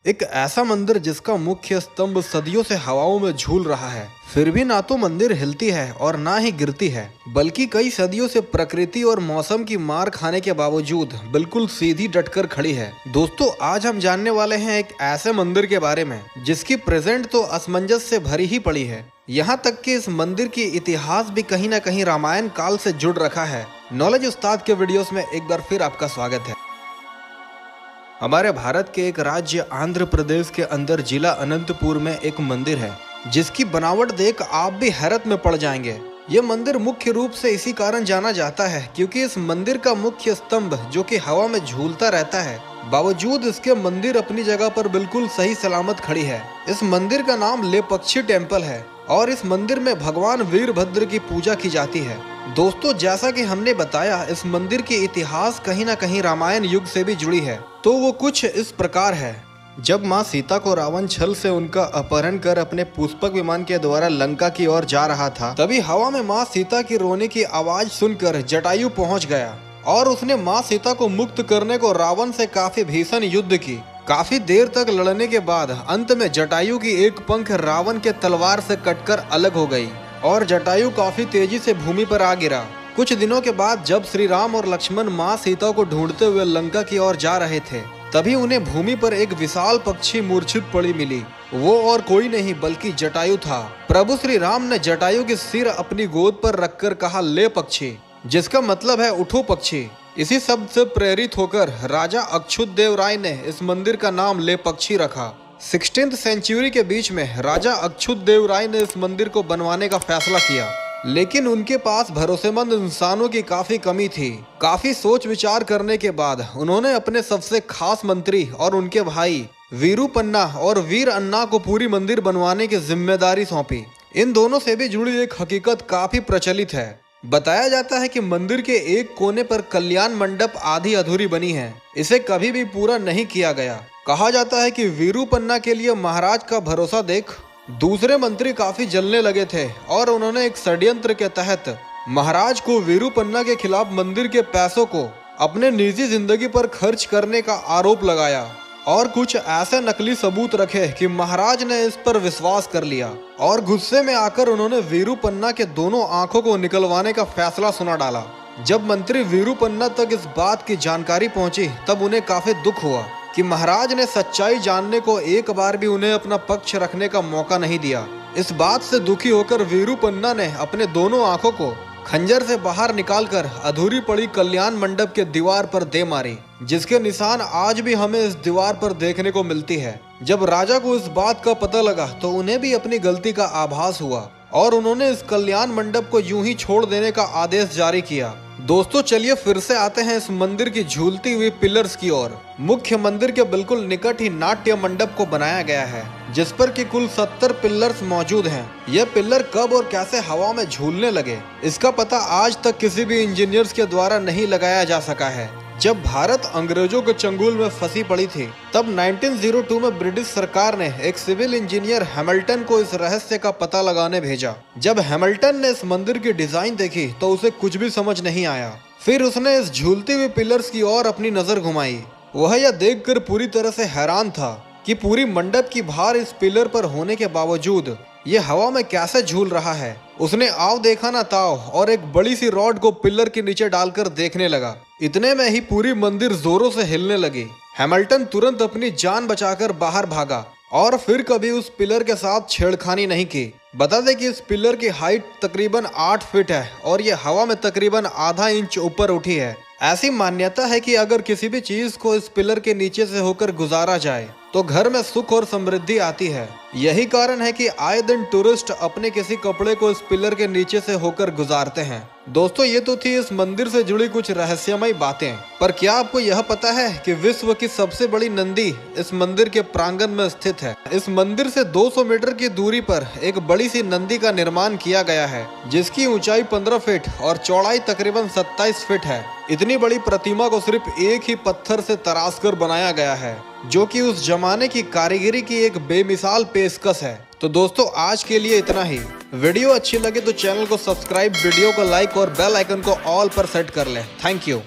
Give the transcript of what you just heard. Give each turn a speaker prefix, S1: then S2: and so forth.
S1: एक ऐसा मंदिर जिसका मुख्य स्तंभ सदियों से हवाओं में झूल रहा है, फिर भी ना तो मंदिर हिलती है और ना ही गिरती है, बल्कि कई सदियों से प्रकृति और मौसम की मार खाने के बावजूद बिल्कुल सीधी डटकर खड़ी है। दोस्तों, आज हम जानने वाले हैं एक ऐसे मंदिर के बारे में जिसकी प्रेजेंट तो असमंजस से भरी ही पड़ी है। यहाँ तक कि इस मंदिर की इतिहास भी कहीं ना कहीं रामायण काल से जुड़ रखा है। नॉलेज उस्ताद के वीडियोस में एक बार फिर आपका स्वागत है। हमारे भारत के एक राज्य आंध्र प्रदेश के अंदर जिला अनंतपुर में एक मंदिर है जिसकी बनावट देख आप भी हैरत में पड़ जाएंगे। ये मंदिर मुख्य रूप से इसी कारण जाना जाता है क्योंकि इस मंदिर का मुख्य स्तंभ जो कि हवा में झूलता रहता है, बावजूद इसके मंदिर अपनी जगह पर बिल्कुल सही सलामत खड़ी है। इस मंदिर का नाम लेपक्षी टेम्पल है और इस मंदिर में भगवान वीरभद्र की पूजा की जाती है। दोस्तों, जैसा कि हमने बताया, इस मंदिर की इतिहास कहीं ना कहीं रामायण युग से भी जुड़ी है। तो वो कुछ इस प्रकार है। जब माँ सीता को रावण छल से उनका अपहरण कर अपने पुष्पक विमान के द्वारा लंका की ओर जा रहा था, तभी हवा में माँ सीता की रोने की आवाज सुनकर जटायु पहुंच गया और उसने माँ सीता को मुक्त करने को रावण से काफी भीषण युद्ध की। काफी देर तक लड़ने के बाद अंत में जटायु की एक पंख रावण के तलवार से कटकर अलग हो गई और जटायु काफी तेजी से भूमि पर आ गिरा। कुछ दिनों के बाद जब श्री राम और लक्ष्मण माँ सीता को ढूंढते हुए लंका की ओर जा रहे थे, तभी उन्हें भूमि पर एक विशाल पक्षी मूर्छित पड़ी मिली। वो और कोई नहीं बल्कि जटायु था। प्रभु श्री राम ने जटायु के सिर अपनी गोद पर रखकर कहा, ले पक्षी, जिसका मतलब है उठो पक्षी। इसी शब्द से प्रेरित होकर राजा अच्युत देव राय ने इस मंदिर का नाम लेपक्षी रखा। 16th सेंचुरी के बीच में राजा अच्युत देव राय ने इस मंदिर को बनवाने का फैसला किया, लेकिन उनके पास भरोसेमंद इंसानों की काफी कमी थी। काफी सोच विचार करने के बाद उन्होंने अपने सबसे खास मंत्री और उनके भाई वीरू पन्ना और वीर अन्ना को पूरी मंदिर बनवाने की जिम्मेदारी सौंपी। इन दोनों से भी जुड़ी एक हकीकत काफी प्रचलित है। बताया जाता है कि मंदिर के एक कोने पर कल्याण मंडप आधी अधूरी बनी है, इसे कभी भी पूरा नहीं किया गया। कहा जाता है कि वीरू पन्ना के लिए महाराज का भरोसा देख दूसरे मंत्री काफी जलने लगे थे और उन्होंने एक षड्यंत्र के तहत महाराज को वीरू पन्ना के खिलाफ मंदिर के पैसों को अपने निजी जिंदगी पर खर्च करने का आरोप लगाया और कुछ ऐसे नकली सबूत रखे कि महाराज ने इस पर विश्वास कर लिया और गुस्से में आकर उन्होंने वीरू पन्ना के दोनों आंखों को निकलवाने का फैसला सुना डाला। जब मंत्री वीरू पन्ना तक इस बात की जानकारी पहुंची, तब उन्हें काफी दुख हुआ कि महाराज ने सच्चाई जानने को एक बार भी उन्हें अपना पक्ष रखने का मौका नहीं दिया। इस बात से दुखी होकर वीरू पन्ना ने अपने दोनों आंखों को खंजर से बाहर निकालकर अधूरी पड़ी कल्याण मंडप के दीवार पर दे मारी, जिसके निशान आज भी हमें इस दीवार पर देखने को मिलती है। जब राजा को इस बात का पता लगा तो उन्हें भी अपनी गलती का आभास हुआ और उन्होंने इस कल्याण मंडप को यूं ही छोड़ देने का आदेश जारी किया। दोस्तों, चलिए फिर से आते हैं इस मंदिर की झूलती हुई पिलर्स की ओर। मुख्य मंदिर के बिल्कुल निकट ही नाट्य मंडप को बनाया गया है, जिस पर कि कुल 70 पिलर्स मौजूद हैं। यह पिलर कब और कैसे हवा में झूलने लगे, इसका पता आज तक किसी भी इंजीनियर्स के द्वारा नहीं लगाया जा सका है। जब भारत अंग्रेजों के चंगुल में फंसी पड़ी थी, तब 1902 में ब्रिटिश सरकार ने एक सिविल इंजीनियर हैमिल्टन को इस रहस्य का पता लगाने भेजा। जब हैमिल्टन ने इस मंदिर की डिजाइन देखी तो उसे कुछ भी समझ नहीं आया। फिर उसने इस झूलती हुई पिलर्स की ओर अपनी नजर घुमाई। वह यह देखकर पूरी तरह से हैरान था कि पूरी मंडप की भार इस पिलर पर होने के बावजूद ये हवा में कैसे झूल रहा है। उसने आओ देखा ना ताव और एक बड़ी सी रॉड को पिलर के नीचे डालकर देखने लगा। इतने में ही पूरी मंदिर जोरों से हिलने लगी। हैमिल्टन तुरंत अपनी जान बचाकर बाहर भागा और फिर कभी उस पिलर के साथ छेड़खानी नहीं की। बता दें कि इस पिलर की हाइट तकरीबन 8 फीट है और ये हवा में तकरीबन आधा इंच ऊपर उठी है। ऐसी मान्यता है कि अगर किसी भी चीज को इस पिलर के नीचे से होकर गुजारा जाए तो घर में सुख और समृद्धि आती है। यही कारण है कि आए दिन टूरिस्ट अपने किसी कपड़े को इस पिलर के नीचे से होकर गुजारते हैं। दोस्तों, ये तो थी इस मंदिर से जुड़ी कुछ रहस्यमय बातें, पर क्या आपको यह पता है कि विश्व की सबसे बड़ी नंदी इस मंदिर के प्रांगण में स्थित है। इस मंदिर से 200 मीटर की दूरी पर एक बड़ी सी नंदी का निर्माण किया गया है, जिसकी ऊंचाई 15 फीट और चौड़ाई तकरीबन 27 फीट है। इतनी बड़ी प्रतिमा को सिर्फ एक ही पत्थर से तराश कर बनाया गया है, जो कि उस जमाने की कारीगरी की एक बेमिसाल पेशकश है। तो दोस्तों, आज के लिए इतना ही। वीडियो अच्छी लगे तो चैनल को सब्सक्राइब, वीडियो को लाइक और बेल आइकन को ऑल पर सेट कर लें। Thank you.